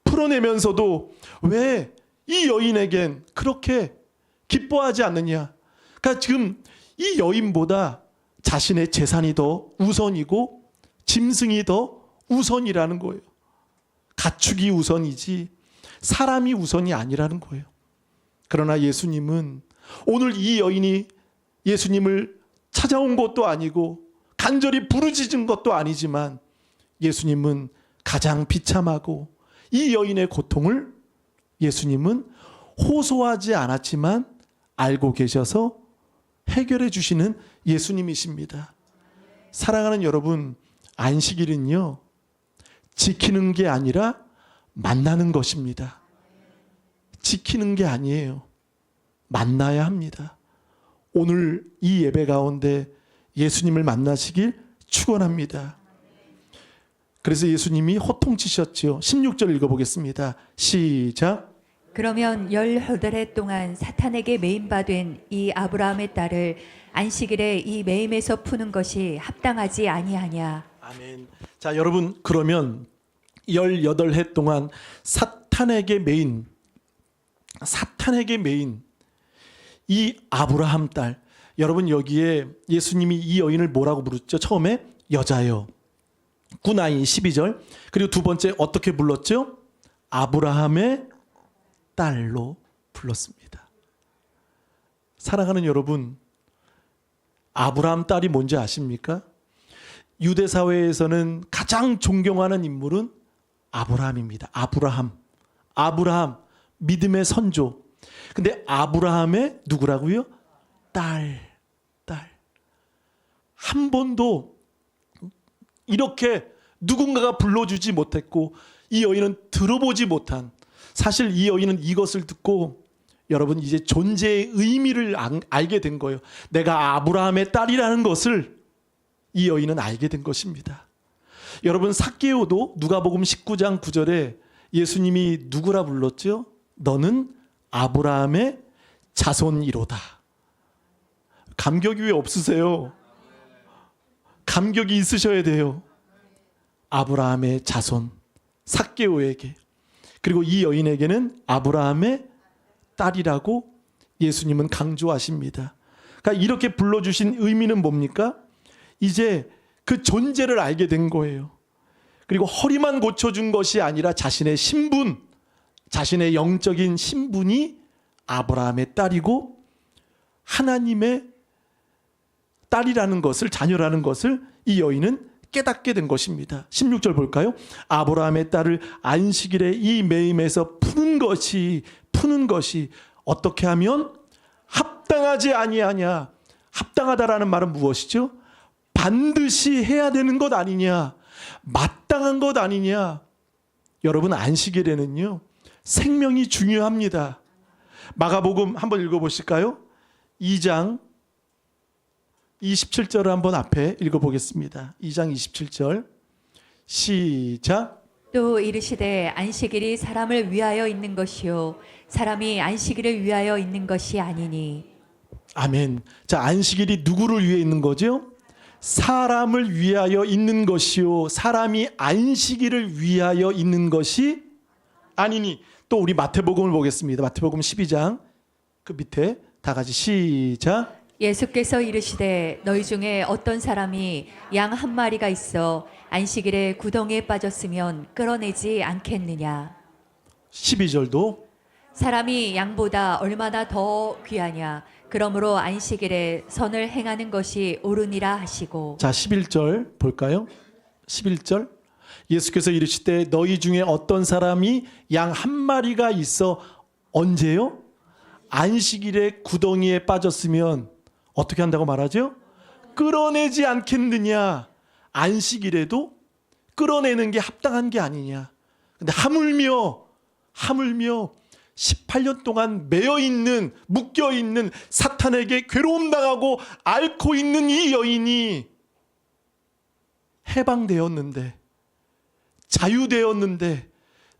풀어내면서도 왜 이 여인에겐 그렇게 기뻐하지 않느냐. 그러니까 지금 이 여인보다 자신의 재산이 더 우선이고 짐승이 더 우선이라는 거예요. 가축이 우선이지 사람이 우선이 아니라는 거예요. 그러나 예수님은 오늘 이 여인이 예수님을 찾아온 것도 아니고 간절히 부르짖은 것도 아니지만 예수님은 가장 비참하고 이 여인의 고통을 예수님은 호소하지 않았지만 알고 계셔서 해결해 주시는 예수님이십니다. 사랑하는 여러분, 안식일은요, 지키는 게 아니라 만나는 것입니다. 지키는 게 아니에요. 만나야 합니다. 오늘 이 예배 가운데 예수님을 만나시길 축원합니다. 그래서 예수님이 호통치셨죠. 16절 읽어보겠습니다. 시작. 그러면 18해 동안 사탄에게 매임받은 이 아브라함의 딸을 안식일에 이 매임에서 푸는 것이 합당하지 아니하냐. 아멘. 자, 여러분, 그러면 18해 동안 사탄에게 매인 이 아브라함 딸, 여러분 여기에 예수님이 이 여인을 뭐라고 부르죠? 처음에 여자여, 구나이 12절. 그리고 두 번째 어떻게 불렀죠? 아브라함의 딸로 불렀습니다. 사랑하는 여러분, 아브라함 딸이 뭔지 아십니까? 유대 사회에서는 가장 존경하는 인물은 아브라함입니다. 아브라함, 믿음의 선조. 근데 아브라함의 누구라고요? 딸. 한 번도 이렇게 누군가가 불러주지 못했고 이 여인은 들어보지 못한, 사실 이 여인은 이것을 듣고 여러분 이제 존재의 의미를 알게 된 거예요. 내가 아브라함의 딸이라는 것을 이 여인은 알게 된 것입니다. 여러분, 삭개오도 누가복음 19장 9절에 예수님이 누구라 불렀죠? 너는 아브라함의 자손이로다. 감격이 왜 없으세요? 감격이 있으셔야 돼요. 아브라함의 자손, 삭개오에게. 그리고 이 여인에게는 아브라함의 딸이라고 예수님은 강조하십니다. 그러니까 이렇게 불러주신 의미는 뭡니까? 이제 그 존재를 알게 된 거예요. 그리고 허리만 고쳐준 것이 아니라 자신의 신분, 자신의 영적인 신분이 아브라함의 딸이고 하나님의 딸이라는 것을, 자녀라는 것을 이 여인은 깨닫게 된 것입니다. 16절 볼까요? 아브라함의 딸을 안식일에 이 매임에서 푸는 것이 어떻게 하면 합당하지 아니하냐. 합당하다라는 말은 무엇이죠? 반드시 해야 되는 것 아니냐, 마땅한 것 아니냐. 여러분, 안식일에는요 생명이 중요합니다. 마가복음 한번 읽어보실까요? 2장 27절을 한번 앞에 읽어보겠습니다. 2장 27절 시작. 또 이르시되 안식일이 사람을 위하여 있는 것이요 사람이 안식일을 위하여 있는 것이 아니니. 아멘. 자, 안식일이 누구를 위해 있는 거죠? 사람을 위하여 있는 것이요 사람이 안식일을 위하여 있는 것이 아니니. 또 우리 마태복음을 보겠습니다. 마태복음 12장 그 밑에 다 같이 시작. 예수께서 이르시되 너희 중에 어떤 사람이 양 한 마리가 있어 안식일에 구덩이에 빠졌으면 끌어내지 않겠느냐. 12절도 사람이 양보다 얼마나 더 귀하냐. 그러므로 안식일에 선을 행하는 것이 옳으니라 하시고. 자, 11절 볼까요? 11절. 예수께서 이르시되 너희 중에 어떤 사람이 양 한 마리가 있어 언제요? 안식일에 구덩이에 빠졌으면 어떻게 한다고 말하죠? 끌어내지 않겠느냐. 안식일에도 끌어내는 게 합당한 게 아니냐. 근데 하물며 18년 동안 매여 있는, 묶여 있는, 사탄에게 괴로움 당하고 앓고 있는 이 여인이 해방되었는데, 자유되었는데,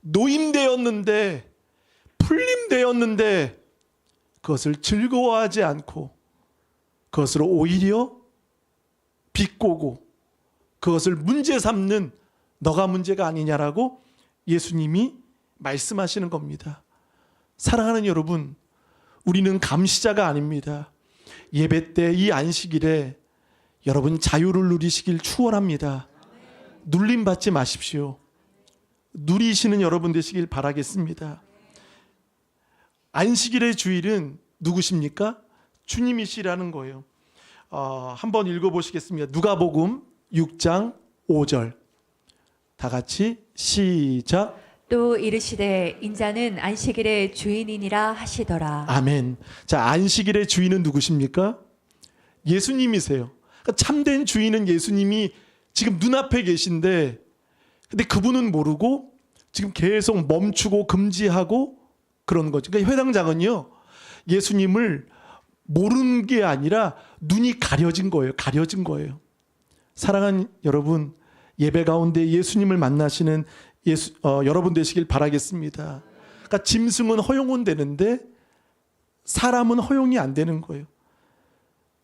노임되었는데, 풀림되었는데, 그것을 즐거워하지 않고 그것을 오히려 비꼬고 그것을 문제 삼는 너가 문제가 아니냐라고 예수님이 말씀하시는 겁니다. 사랑하는 여러분, 우리는 감시자가 아닙니다. 예배 때 이 안식일에 여러분 자유를 누리시길 축원합니다. 눌림 받지 마십시오. 누리시는 여러분 되시길 바라겠습니다. 안식일의 주일은 누구십니까? 주님이시라는 거예요. 한번 읽어보시겠습니다. 누가복음 6장 5절. 다 같이 시작. 또 이르시되 인자는 안식일의 주인이니라 하시더라. 아멘. 자, 안식일의 주인은 누구십니까? 예수님이세요. 그러니까 참된 주인은 예수님이 지금 눈앞에 계신데, 근데 그분은 모르고 지금 계속 멈추고 금지하고 그런 거죠. 그러니까 회당장은요, 예수님을 모르는 게 아니라 눈이 가려진 거예요. 가려진 거예요. 사랑하는 여러분, 예배 가운데 예수님을 만나시는 여러분 되시길 바라겠습니다. 그러니까 짐승은 허용은 되는데 사람은 허용이 안 되는 거예요.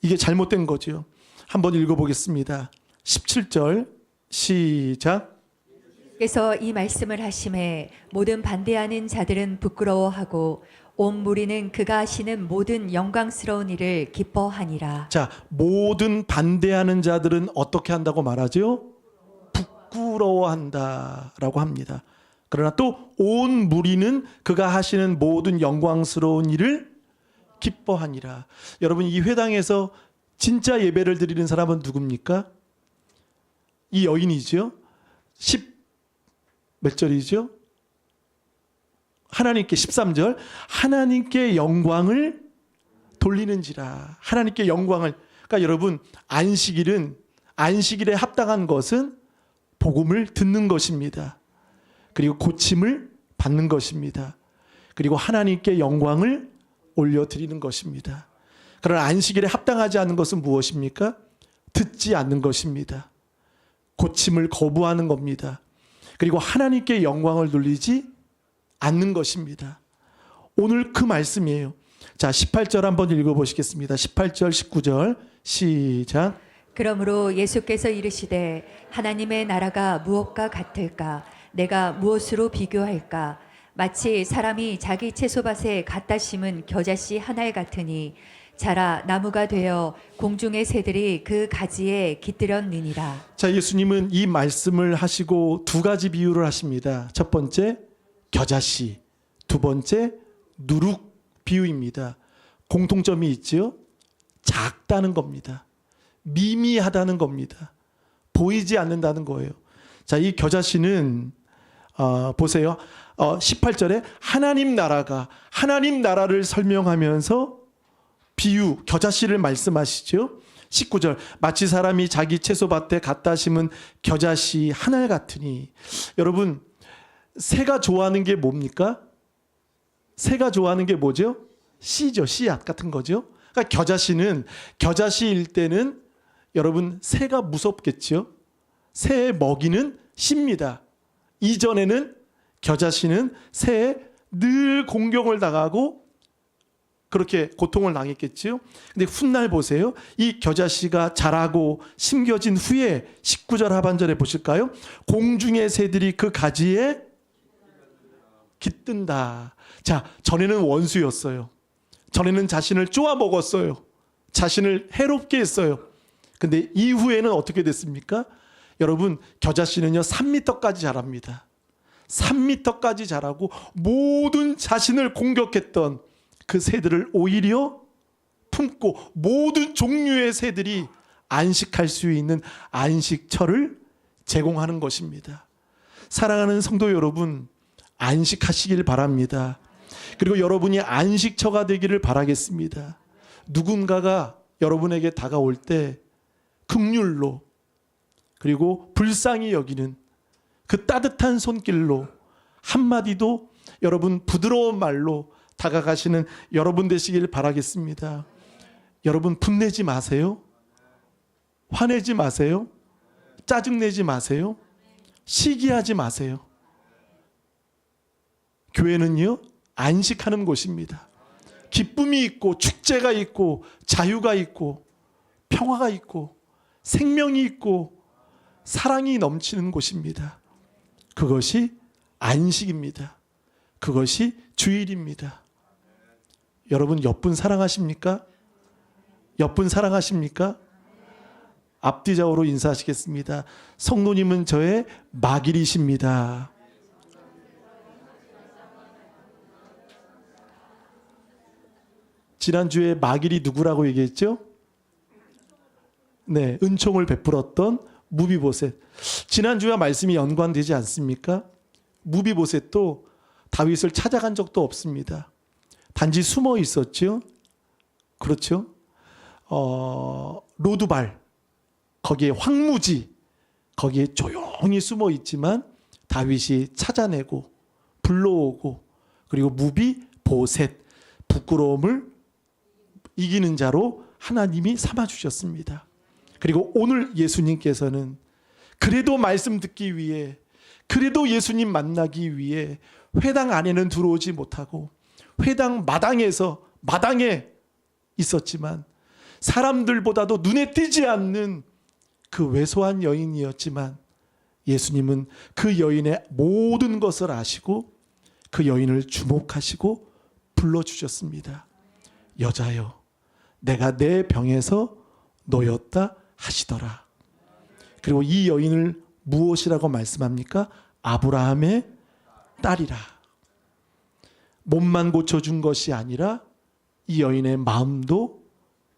이게 잘못된 거죠. 한번 읽어보겠습니다. 17절 시작. 그래서 이 말씀을 하심에 모든 반대하는 자들은 부끄러워하고 온 무리는 그가 하시는 모든 영광스러운 일을 기뻐하니라. 자, 모든 반대하는 자들은 어떻게 한다고 말하죠? 부끄러워한다라고 합니다. 그러나 또 온 무리는 그가 하시는 모든 영광스러운 일을 기뻐하니라. 여러분, 이 회당에서 진짜 예배를 드리는 사람은 누굽니까? 이 여인이죠. 몇 절이죠? 하나님께 13절. 하나님께 영광을 돌리는지라. 하나님께 영광을. 그러니까 여러분, 안식일에 합당한 것은 복음을 듣는 것입니다. 그리고 고침을 받는 것입니다. 그리고 하나님께 영광을 올려드리는 것입니다. 그러나 안식일에 합당하지 않은 것은 무엇입니까? 듣지 않는 것입니다. 고침을 거부하는 겁니다. 그리고 하나님께 영광을 돌리지 않는 것입니다. 오늘 그 말씀이에요. 자, 18절 한번 읽어보시겠습니다. 18절, 19절 시작. 그러므로 예수께서 이르시되 하나님의 나라가 무엇과 같을까? 내가 무엇으로 비교할까? 마치 사람이 자기 채소밭에 갖다 심은 겨자씨 하나에 같으니 자라 나무가 되어 공중의 새들이 그 가지에 깃들었느니라. 자, 예수님은 이 말씀을 하시고 두 가지 비유를 하십니다. 첫 번째 겨자씨, 두 번째 누룩 비유입니다. 공통점이 있죠? 작다는 겁니다. 미미하다는 겁니다. 보이지 않는다는 거예요. 자, 이 겨자씨는 보세요. 18절에 하나님 나라를 설명하면서 비유, 겨자씨를 말씀하시죠. 19절, 마치 사람이 자기 채소밭에 갖다 심은 겨자씨 하나 같으니. 여러분, 새가 좋아하는 게 뭡니까? 새가 좋아하는 게 뭐죠? 씨죠. 씨앗 같은 거죠. 그러니까 겨자씨일 때는 여러분, 새가 무섭겠죠. 새의 먹이는 씨입니다. 이전에는 겨자씨는 새에 늘 공격을 당하고 그렇게 고통을 당했겠지요. 근데 훗날 보세요. 이 겨자씨가 자라고 심겨진 후에 19절 하반절에 보실까요? 공중의 새들이 그 가지에 깃든다. 자, 전에는 원수였어요. 전에는 자신을 쪼아 먹었어요. 자신을 해롭게 했어요. 근데 이후에는 어떻게 됐습니까? 여러분, 겨자씨는요 3m까지 자랍니다. 3m까지 자라고 모든 자신을 공격했던 그 새들을 오히려 품고 모든 종류의 새들이 안식할 수 있는 안식처를 제공하는 것입니다. 사랑하는 성도 여러분, 안식하시길 바랍니다. 그리고 여러분이 안식처가 되기를 바라겠습니다. 누군가가 여러분에게 다가올 때 긍휼로 그리고 불쌍히 여기는 그 따뜻한 손길로 한마디도 여러분 부드러운 말로 다가가시는 여러분 되시길 바라겠습니다. 여러분 분내지 마세요. 화내지 마세요. 짜증내지 마세요. 시기하지 마세요. 교회는요, 안식하는 곳입니다. 기쁨이 있고 축제가 있고 자유가 있고 평화가 있고 생명이 있고 사랑이 넘치는 곳입니다. 그것이 안식입니다. 그것이 주일입니다. 여러분 옆분 사랑하십니까? 옆분 사랑하십니까? 앞뒤 좌우로 인사하시겠습니다. 성도님은 저의 마길이십니다. 지난주에 마길이 누구라고 얘기했죠? 네, 은총을 베풀었던 무비보셋. 지난주와 말씀이 연관되지 않습니까? 무비보셋도 다윗을 찾아간 적도 없습니다. 단지 숨어 있었죠. 그렇죠? 로두발, 거기에 황무지, 거기에 조용히 숨어 있지만 다윗이 찾아내고 불러오고 그리고 무비보셋, 부끄러움을 이기는 자로 하나님이 삼아주셨습니다. 그리고 오늘 예수님께서는 그래도 말씀 듣기 위해, 그래도 예수님 만나기 위해 회당 안에는 들어오지 못하고 회당 마당에 있었지만 사람들보다도 눈에 띄지 않는 그 왜소한 여인이었지만 예수님은 그 여인의 모든 것을 아시고 그 여인을 주목하시고 불러주셨습니다. 여자여, 내가 내 병에서 놓였다 하시더라. 그리고 이 여인을 무엇이라고 말씀합니까? 아브라함의 딸이라. 몸만 고쳐준 것이 아니라 이 여인의 마음도,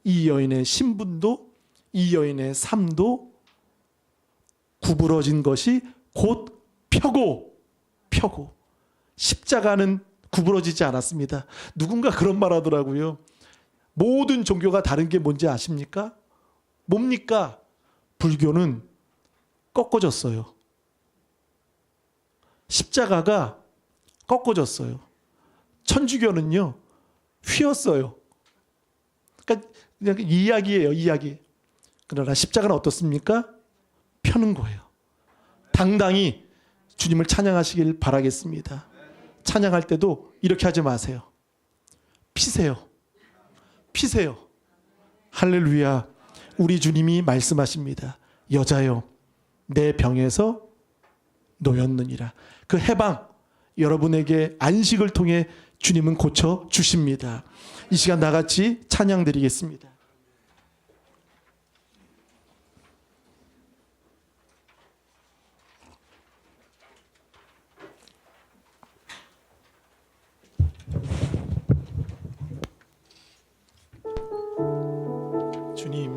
이 여인의 신분도, 이 여인의 삶도 구부러진 것이 곧 펴고 십자가는 구부러지지 않았습니다. 누군가 그런 말 하더라고요. 모든 종교가 다른 게 뭔지 아십니까? 뭡니까? 불교는 꺾어졌어요. 십자가가 꺾어졌어요. 천주교는요, 휘었어요. 그러니까 그냥 이야기예요, 이야기. 그러나 십자가는 어떻습니까? 펴는 거예요. 당당히 주님을 찬양하시길 바라겠습니다. 찬양할 때도 이렇게 하지 마세요. 피세요. 할렐루야. 우리 주님이 말씀하십니다. 여자여, 내 병에서 놓였느니라. 그 해방, 여러분에게 안식을 통해 주님은 고쳐 주십니다. 이 시간 나같이 찬양 드리겠습니다. 주님,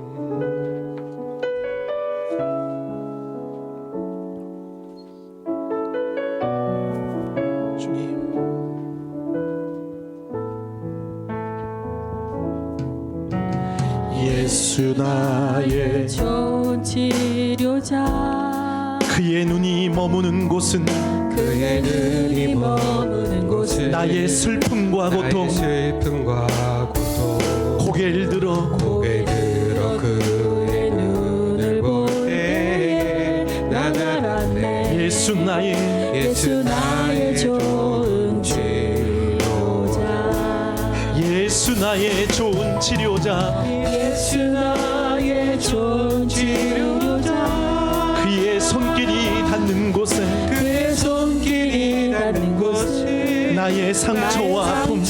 예수 나의 좋은 치료자, 그의 눈이 머무는 곳은 그의 눈이 머무는 곳은 나의 슬픔과 고통, 고개를 들어 그의 눈을 볼 때에 나는 알았네. 예수 나의 좋은 치료자, 예수 나의 좋은 치료자, 예수 나의 좋은 치료자, 그의 손길이 닿는 곳에 나의 상처와 아픔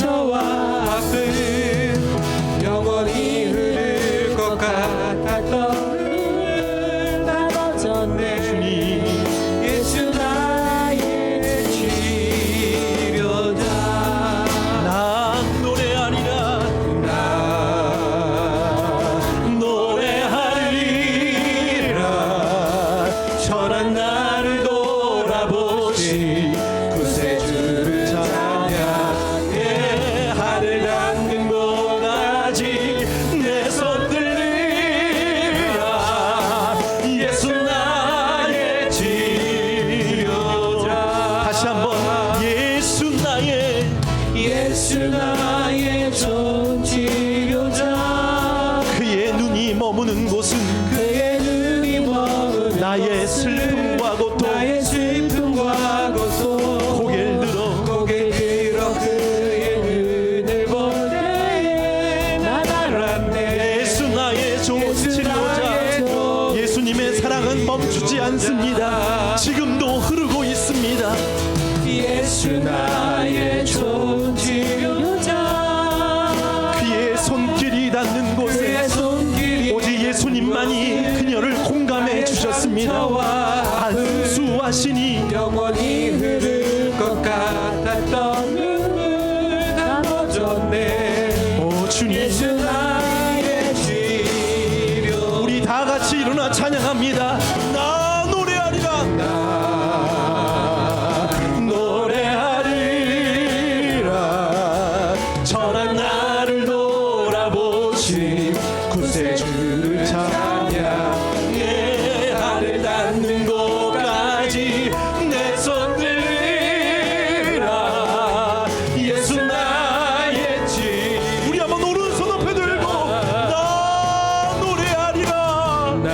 영원히 흐를 것 같았던 눈을 다 벗었네. 주님, 예수 나의 머무는 곳은 그의 눈이 머무는 나의 곳은 슬픔과 고통 나의 슬픔과 고통 고개를 들어 고개 들어 그의 눈을 볼 때에 난 알았네. 예수 나의 종 치료자 예수님의 사랑은 멈추지 않습니다. 지금도 흐르고 있습니다. 예수 나의 좋은 치료자 그의 손길이 닿는 곳에 그의 손길이 오직 예수님만이 그녀를 공감해 주셨습니다. 안수하시니 영원히 흐를 것 같았던 눈물 다 멎었네. 오 주님 예수 나의 치료. 우리 다 같이 일어나 찬양합니다. 나 노래하리라 노래하리라 전한 나를 돌아보신 구세주를 찬양해 하늘 닿는 곳까지 내 손 들리라 예수 나의 지 우리 한번 오른손 높여 들고 나 노래하리라 나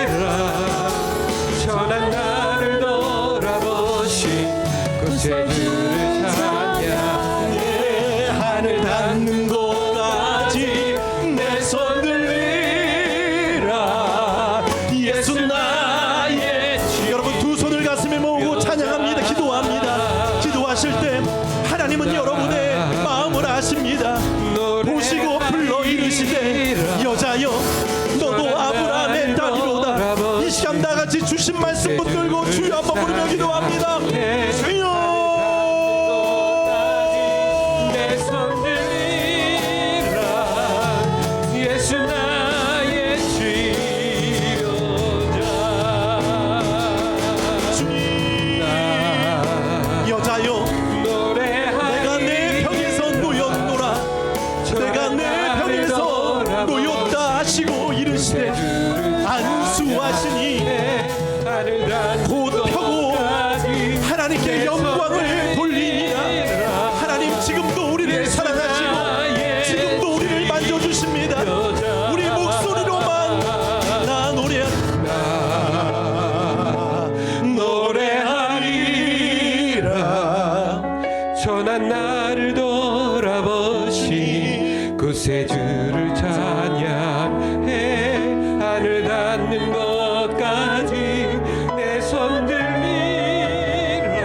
노래하리라 전한 나를 돌아보신 구세주를 찬양해 하늘 닿는 곳까지 내 손 들리라 예수 나의 지 여러분 두 손을 가슴에 모으고 찬양합니다. 기도합니다. 기도하실 때 하나님은 여러분의 마음을 아십니다. 보시고 불러 이르시되 여자여 너도 아브라함의 딸이로다. 이 시간 다 같이 주신 말씀 붙들고 주여 한번 부르며 기도합니다. 주여 내 손 들리라 예수 나의 치료자. 주님 여자여 내가 내 병에서 놓였노라 내가 내 병에서 놓였다 하시고 이르시되 안수하시니 곧 펴고 하나님께 영광을 돌리니라. 하나님 지금도 우리를 사랑하시고 지금도 우리를 만져주십니다. 우리 목소리로만 나 노래하리라 전한 나를 돌아보신 구세주를 찬양해 하늘 닿는 것까지 내 손 들리라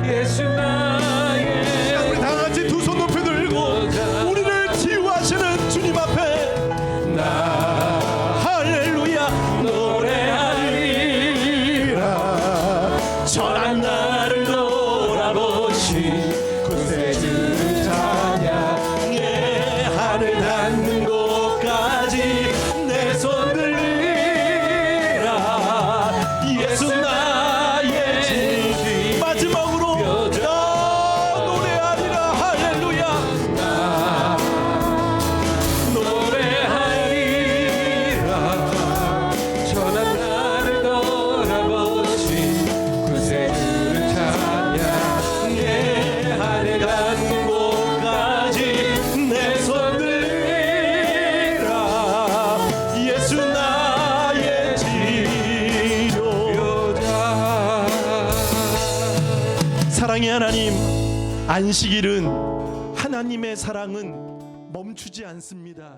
예수 나의 우리 다 같이 두 손 높이 들고 우리를 치유하시는 주님 앞에 할렐루야 노래하리라 전한 나를 돌아보신 구세주를 찬양해 하늘 닿는 곳까지 내 손 들리라 예수 나의 지 마지막으로 나 노래하리라 할렐루야 노래하리라 전한 나를 돌아보신 구세주를 찬양해 하늘 닿는 곳까지 내 손 들리라 예수 나의 치료자. 사랑의 하나님 안식일은 하나님의 사랑은 멈추지 않습니다.